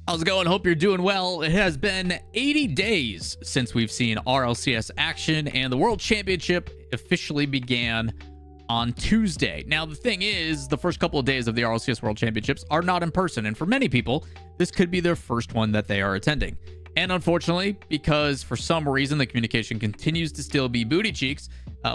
How's it going? Hope you're doing well. It has been 80 days since we've seen RLCS action, and the World Championship officially began on Tuesday. Now, the thing is, the first couple of days of the RLCS World Championships are not in person, and for many people, this could be their first one that they are attending. And unfortunately, because for some reason the communication continues to still be booty cheeks,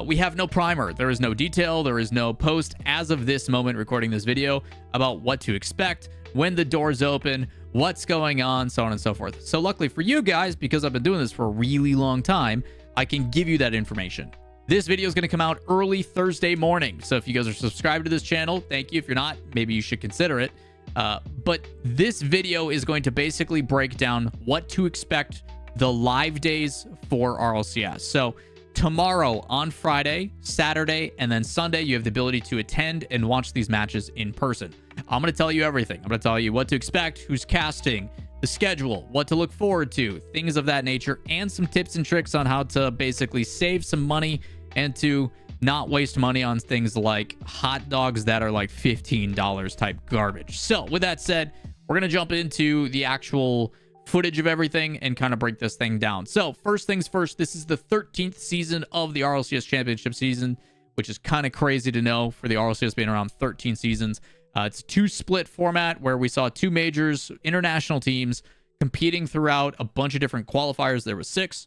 we have no primer. There is no detail. There is no post as of this moment recording this video about what to expect, when the doors open, what's going on, so on and so forth. So luckily for you guys, because I've been doing this for a really long time, I can give you that information. This video is going to come out early Thursday morning. So if you guys are subscribed to this channel, thank you. If you're not, maybe you should consider it. But this video is going to basically break down what to expect the live days for RLCS. So tomorrow, on Friday, Saturday, and then Sunday, you have the ability to attend and watch these matches in person. I'm going to tell you everything. I'm going to tell you what to expect, who's casting, the schedule, what to look forward to, things of that nature, and some tips and tricks on how to basically save some money and to not waste money on things like hot dogs that are like $15 type garbage. So with that said, we're going to jump into the actual footage of everything and kind of break this thing down. So first things first, this is the 13th season of the RLCS Championship season, which is kind of crazy to know for the RLCS being around 13 seasons. It's a two-split format where we saw two majors, international teams, competing throughout a bunch of different qualifiers. There were 6.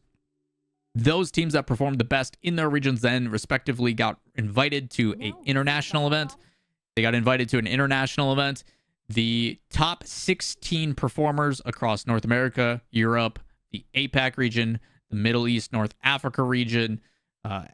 Those teams that performed the best in their regions then respectively got invited to an international event. They got invited to an international event. The top 16 performers across North America, Europe, the APAC region, the Middle East, North Africa region,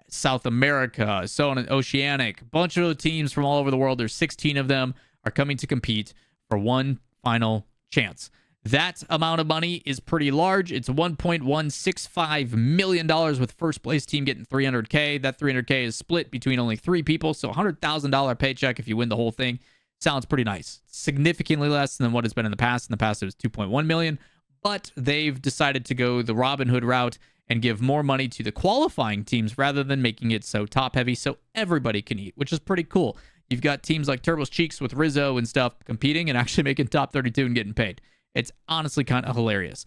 South America, so on, and Oceanic, a bunch of teams from all over the world. There's 16 of them are coming to compete for one final chance. That amount of money is pretty large. It's $1.165 million with first place team getting $300K. That $300K is split between only 3 people, so $100,000 paycheck if you win the whole thing. Sounds pretty nice. Significantly less than what it's been in the past. In the past, it was $2.1 million, but they've decided to go the Robin Hood route and give more money to the qualifying teams rather than making it so top heavy so everybody can eat, which is pretty cool. You've got teams like Turbo's Cheeks with Rizzo and stuff competing and actually making top 32 and getting paid. It's honestly kind of hilarious.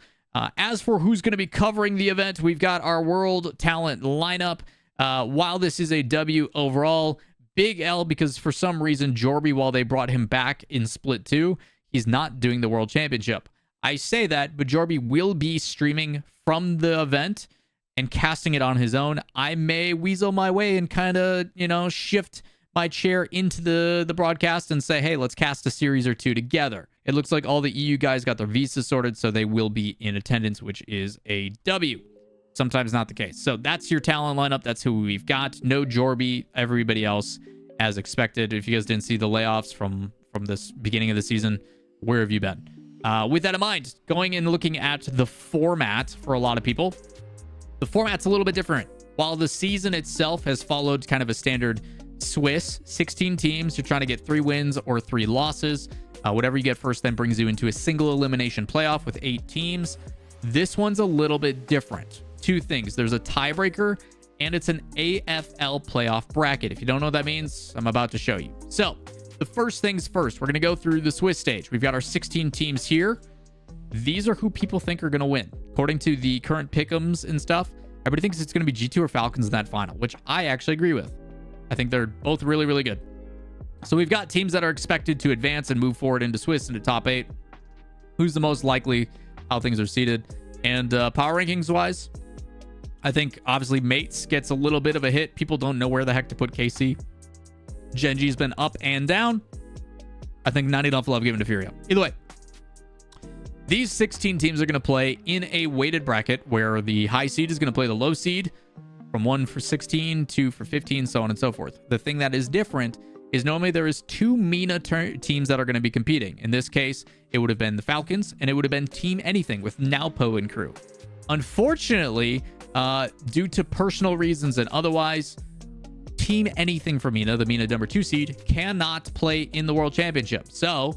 As for who's going to be covering the event, we've got our world talent lineup. While this is a W overall, big L because for some reason, Jorby, while they brought him back in Split 2, he's not doing the World Championship. I say that, but Jorby will be streaming from the event and casting it on his own. I may weasel my way and kind of, shift my chair into the broadcast and say, hey, let's cast a series or two together. It looks like all the EU guys got their visas sorted, so they will be in attendance, which is a W. Sometimes not the case. So that's your talent lineup. That's who we've got. No Jorby, everybody else as expected. If you guys didn't see the layoffs from this beginning of the season, where have you been? With that in mind, going and looking at the format for a lot of people, the format's a little bit different. While the season itself has followed kind of a standard Swiss, 16 teams, you're trying to get 3 wins or 3 losses. Whatever you get first then brings you into a single elimination playoff with 8 teams. This one's a little bit different. 2 things. There's a tiebreaker, and it's an AFL playoff bracket. If you don't know what that means, I'm about to show you. So, the first things first, we're going to go through the Swiss stage. We've got our 16 teams here. These are who people think are going to win. According to the current pick'ems and stuff, everybody thinks it's going to be G2 or Falcons in that final, which I actually agree with. I think they're both really, really good. So we've got teams that are expected to advance and move forward into Swiss into top 8. Who's the most likely, how things are seeded. And power rankings wise, I think obviously Mates gets a little bit of a hit. People don't know where the heck to put KC. Genji's been up and down. I think not enough love given to Furio. Either way, these 16 teams are going to play in a weighted bracket where the high seed is going to play the low seed from 1 for 16, 2 for 15, so on and so forth. The thing that is different is normally there is 2 MENA teams that are going to be competing. In this case, it would have been the Falcons, and it would have been Team Anything with Nalpo and crew. Unfortunately, due to personal reasons and otherwise, Team Anything for MENA, the MENA number 2 seed, cannot play in the World Championship. So,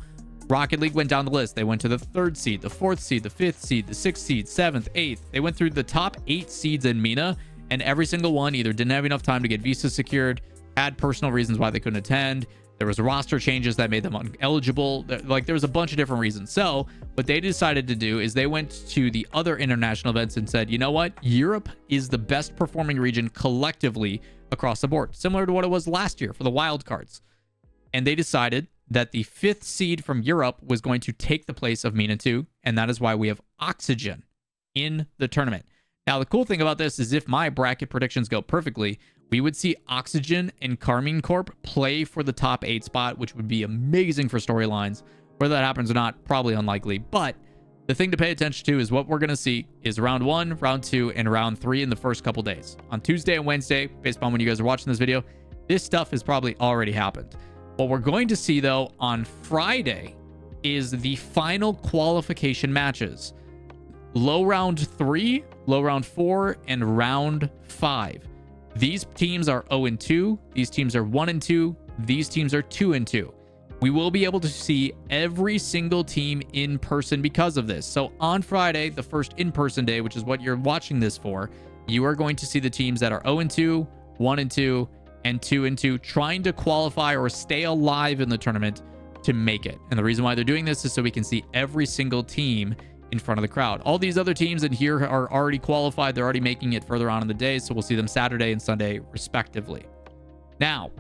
Rocket League went down the list. They went to the 3rd seed, the 4th seed, the 5th seed, the 6th seed, 7th, 8th. They went through the top 8 seeds in MENA, and every single one either didn't have enough time to get visas secured, had personal reasons why they couldn't attend. There was roster changes that made them ineligible. Like, there was a bunch of different reasons. So what they decided to do is they went to the other international events and said, you know what? Europe is the best performing region collectively across the board, similar to what it was last year for the wild cards. And they decided that the 5th seed from Europe was going to take the place of MENA 2, and that is why we have Oxygen in the tournament. Now, the cool thing about this is if my bracket predictions go perfectly, we would see Oxygen and Carmine Corp play for the top 8 spot, which would be amazing for storylines. Whether that happens or not, probably unlikely. But the thing to pay attention to is what we're going to see is round 1, round 2, and round 3 in the first couple days. On Tuesday and Wednesday, based upon when you guys are watching this video, this stuff has probably already happened. What we're going to see, though, on Friday is the final qualification matches. Low round 3, low round 4, and round 5. These teams are 0-2. These teams are 1-2. These teams are 2-2. We will be able to see every single team in person because of this. So on Friday, the first in-person day, which is what you're watching this for, you are going to see the teams that are 0-2, 1-2, and 2-2 trying to qualify or stay alive in the tournament to make it. And the reason why they're doing this is so we can see every single team in front of the crowd. All these other teams in here are already qualified. They're already making it further on in the day, so we'll see them Saturday and Sunday respectively. Now,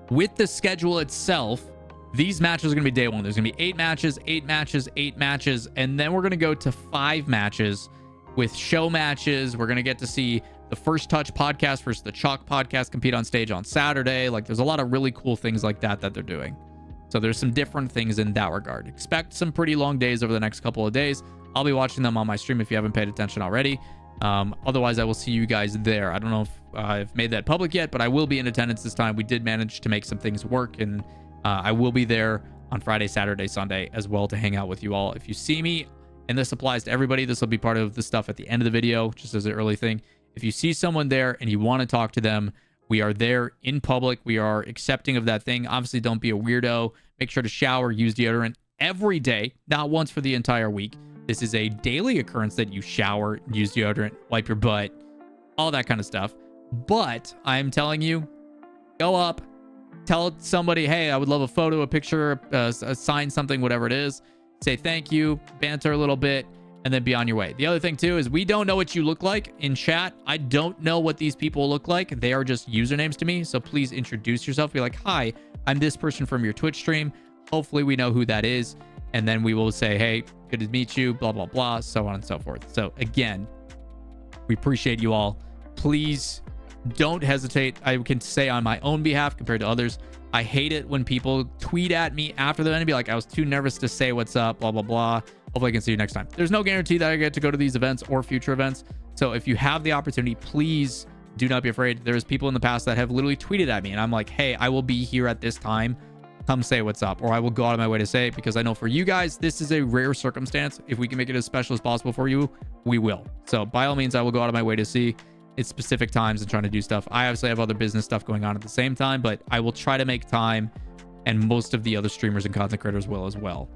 with the schedule itself, these matches are going to be day 1. There's going to be 8 matches, 8 matches, 8 matches, and then we're going to go to 5 matches with show matches. We're going to get to see the First Touch podcast versus the Chalk podcast compete on stage on Saturday. Like, there's a lot of really cool things like that they're doing. So there's some different things in that regard. Expect some pretty long days over the next couple of days. I'll be watching them on my stream if you haven't paid attention already. Otherwise, I will see you guys there. I don't know if I've made that public yet, but I will be in attendance this time. We did manage to make some things work, and I will be there on Friday, Saturday, Sunday as well to hang out with you all. If you see me, and this applies to everybody, this will be part of the stuff at the end of the video, just as an early thing. If you see someone there and you want to talk to them, we are there in public. We are accepting of that thing. Obviously, don't be a weirdo. Make sure to shower, use deodorant every day, not once for the entire week. This is a daily occurrence that you shower, use deodorant, wipe your butt, all that kind of stuff. But I'm telling you, go up, tell somebody, hey, I would love a photo, a picture, a sign, something, whatever it is. Say thank you, banter a little bit, and then be on your way. The other thing, too, is we don't know what you look like in chat. I don't know what these people look like. They are just usernames to me. So please introduce yourself. Be like, hi, I'm this person from your Twitch stream. Hopefully we know who that is. And then we will say, hey, good to meet you, blah, blah, blah, so on and so forth. So again, we appreciate you all. Please don't hesitate. I can say on my own behalf compared to others, I hate it when people tweet at me after the event and be like, I was too nervous to say what's up, blah, blah, blah. Hopefully I can see you next time. There's no guarantee that I get to go to these events or future events. So if you have the opportunity, please do not be afraid. There's people in the past that have literally tweeted at me and I'm like, hey, I will be here at this time. Come say what's up. Or I will go out of my way to say it, because I know for you guys, this is a rare circumstance. If we can make it as special as possible for you, we will. So by all means, I will go out of my way to see it's specific times and trying to do stuff. I obviously have other business stuff going on at the same time, but I will try to make time, and most of the other streamers and content creators will as well.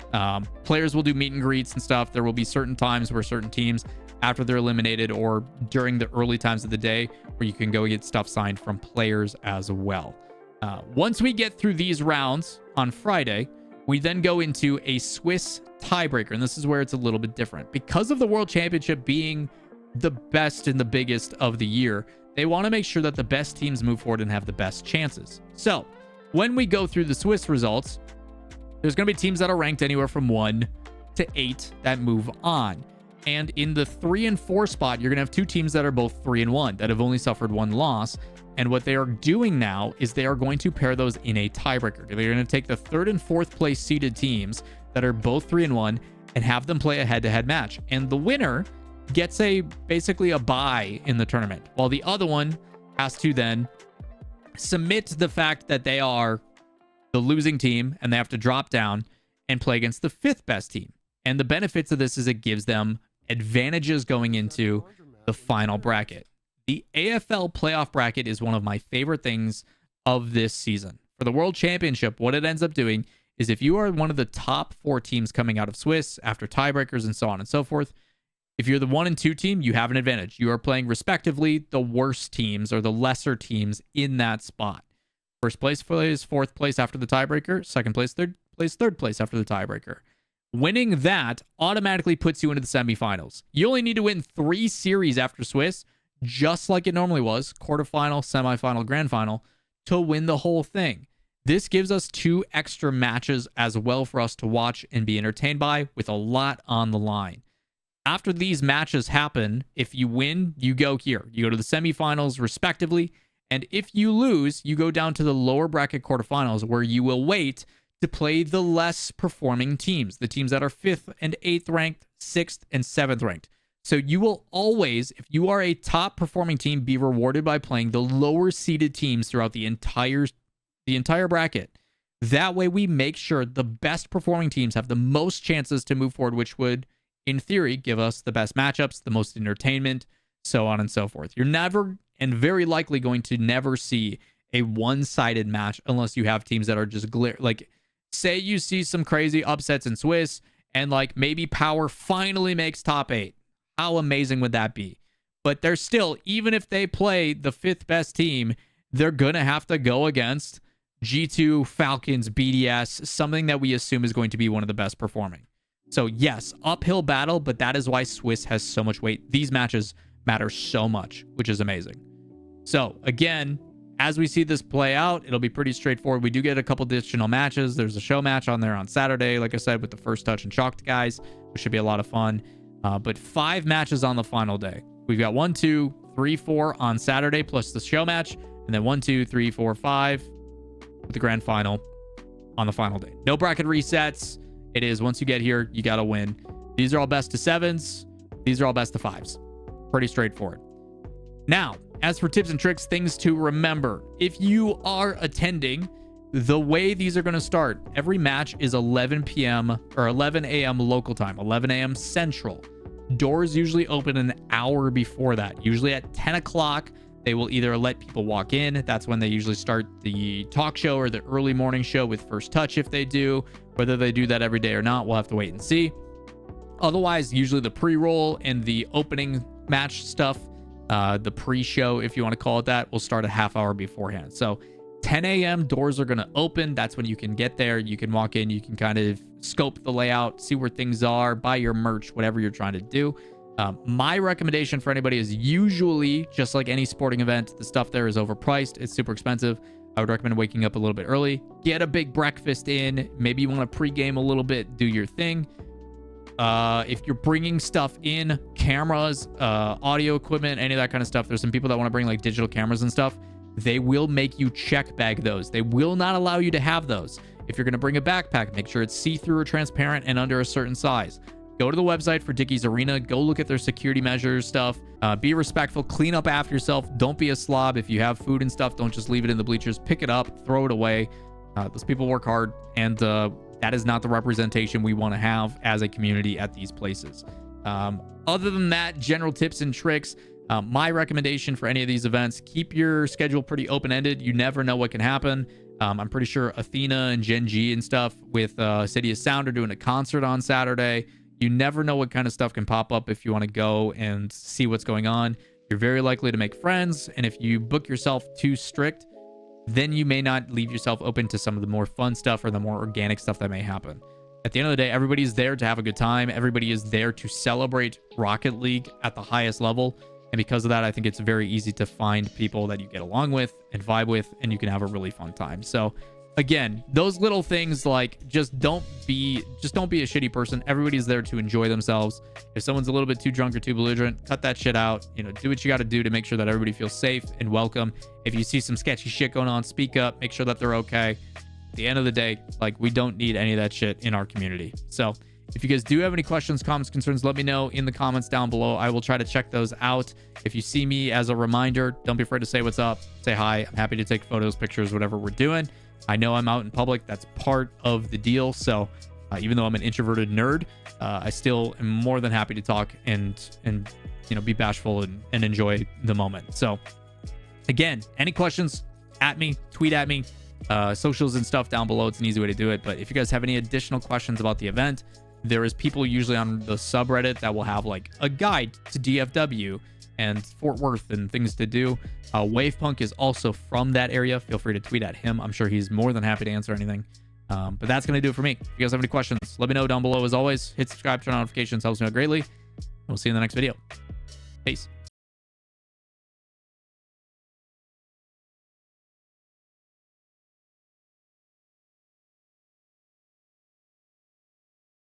Players will do meet and greets and stuff. There will be certain times where certain teams, after they're eliminated or during the early times of the day, where you can go get stuff signed from players as well. Once we get through these rounds on Friday, we then go into a Swiss tiebreaker, and this is where it's a little bit different. Because of the World Championship being the best and the biggest of the year, they want to make sure that the best teams move forward and have the best chances. So when we go through the Swiss results, there's going to be teams that are ranked anywhere from 1 to 8 that move on. And in the 3 and 4 spot, you're going to have 2 teams that are both 3 and 1 that have only suffered 1 loss. And what they are doing now is they are going to pair those in a tiebreaker. They're going to take the 3rd and 4th place seeded teams that are both 3 and 1 and have them play a head-to-head match. And the winner gets basically a bye in the tournament, while the other one has to then submit the fact that they are the losing team and they have to drop down and play against the 5th best team. And the benefits of this is it gives them advantages going into the final bracket. The AFL playoff bracket is one of my favorite things of this season. For the World Championship, what it ends up doing is if you are one of the top 4 teams coming out of Swiss after tiebreakers and so on and so forth, if you're the 1 and 2 team, you have an advantage. You are playing respectively the worst teams or the lesser teams in that spot. First place plays fourth place after the tiebreaker. Second place, third place after the tiebreaker. Winning that automatically puts you into the semifinals. You only need to win 3 series after Swiss, just like it normally was, quarterfinal, semifinal, grand final, to win the whole thing. This gives us 2 extra matches as well for us to watch and be entertained by, with a lot on the line. After these matches happen, if you win, you go here. You go to the semifinals respectively, and if you lose, you go down to the lower bracket quarterfinals, where you will wait to play the less performing teams, the teams that are 5th and 8th ranked, 6th and 7th ranked. So you will always, if you are a top performing team, be rewarded by playing the lower seeded teams throughout the entire bracket. That way we make sure the best performing teams have the most chances to move forward, which would, in theory, give us the best matchups, the most entertainment, so on and so forth. You're never, and very likely going to never see a one-sided match unless you have teams that are just like, say you see some crazy upsets in Swiss and like maybe Power finally makes top 8. How amazing would that be? But they're still, even if they play the 5th best team, they're going to have to go against G2, Falcons, BDS, something that we assume is going to be one of the best performing. So yes, uphill battle, but that is why Swiss has so much weight. These matches matter so much, which is amazing. So again, as we see this play out, it'll be pretty straightforward. We do get a couple additional matches. There's a show match on there on Saturday, like I said, with the First Touch and Chalked guys, which should be a lot of fun. But 5 matches on the final day. We've got 1, 2, 3, 4 on Saturday, plus the show match, and then 1, 2, 3, 4, 5 with the grand final on the final day. No bracket resets. It is, once you get here, you got to win. These are all best of 7s. These are all best of 5s. Pretty straightforward. Now, as for tips and tricks, things to remember. If you are attending, the way these are going to start, every match is 11 p.m. or 11 a.m. local time, 11 a.m. Central. Doors usually open an hour before that. Usually at 10 o'clock, they will either let people walk in. That's when they usually start the talk show or the early morning show with First Touch if they do. Whether they do that every day or not, we'll have to wait and see. Otherwise, usually the pre-roll and the opening match stuff, the pre-show, if you want to call it that, will start a half hour beforehand. So 10 a.m. doors are going to open. That's when you can get there. You can walk in. You can kind of scope the layout, see where things are, buy your merch, whatever you're trying to do. My recommendation for anybody is, usually, just like any sporting event, the stuff there is overpriced. It's super expensive. I would recommend waking up a little bit early. Get a big breakfast in. Maybe you want to pregame a little bit. Do your thing. If you're bringing stuff in, cameras, audio equipment, any of that kind of stuff, there's some people that want to bring like digital cameras and stuff. They will make you check bag those. They will not allow you to have those. If you're going to bring a backpack, make sure it's see-through or transparent and under a certain size. Go to the website for Dickies Arena. Go look at their security measures stuff. Be respectful. Clean up after yourself. Don't be a slob. If you have food and stuff, don't just leave it in the bleachers. Pick it up. Throw it away. Those people work hard, and that is not the representation we want to have as a community at these places. Other than that, general tips and tricks. My recommendation for any of these events, keep your schedule pretty open-ended. You never know what can happen. I'm pretty sure Athena and Gen G and stuff with City of Sound are doing a concert on Saturday. You never know what kind of stuff can pop up if you want to go and see what's going on. You're very likely to make friends, and if you book yourself too strict, then you may not leave yourself open to some of the more fun stuff or the more organic stuff that may happen. At the end of the day, everybody's there to have a good time. Everybody is there to celebrate Rocket League at the highest level. And because of that, I think it's very easy to find people that you get along with and vibe with, and you can have a really fun time. So again, those little things, like just don't be a shitty person. Everybody's there to enjoy themselves. If someone's a little bit too drunk or too belligerent, cut that shit out. Do what you got to do to make sure that everybody feels safe and welcome. If you see some sketchy shit going on, speak up, make sure that they're okay. At the end of the day, like, we don't need any of that shit in our community. So if you guys do have any questions, comments, concerns, let me know in the comments down below. I will try to check those out. If you see me, as a reminder, don't be afraid to say what's up, say hi. I'm happy to take photos, pictures, whatever we're doing. I know I'm out in public. That's part of the deal. So even though I'm an introverted nerd, I still am more than happy to talk and be bashful and enjoy the moment. So again, any questions, at me, tweet at me, socials and stuff down below. It's an easy way to do it. But if you guys have any additional questions about the event, there is people usually on the subreddit that will have like a guide to DFW, and Fort Worth and things to do. Wavepunk is also from that area. Feel free to tweet at him. I'm sure he's more than happy to answer anything. But that's going to do it for me. If you guys have any questions, let me know down below. As always, hit subscribe, turn on notifications, helps me out greatly. We'll see you in the next video. Peace.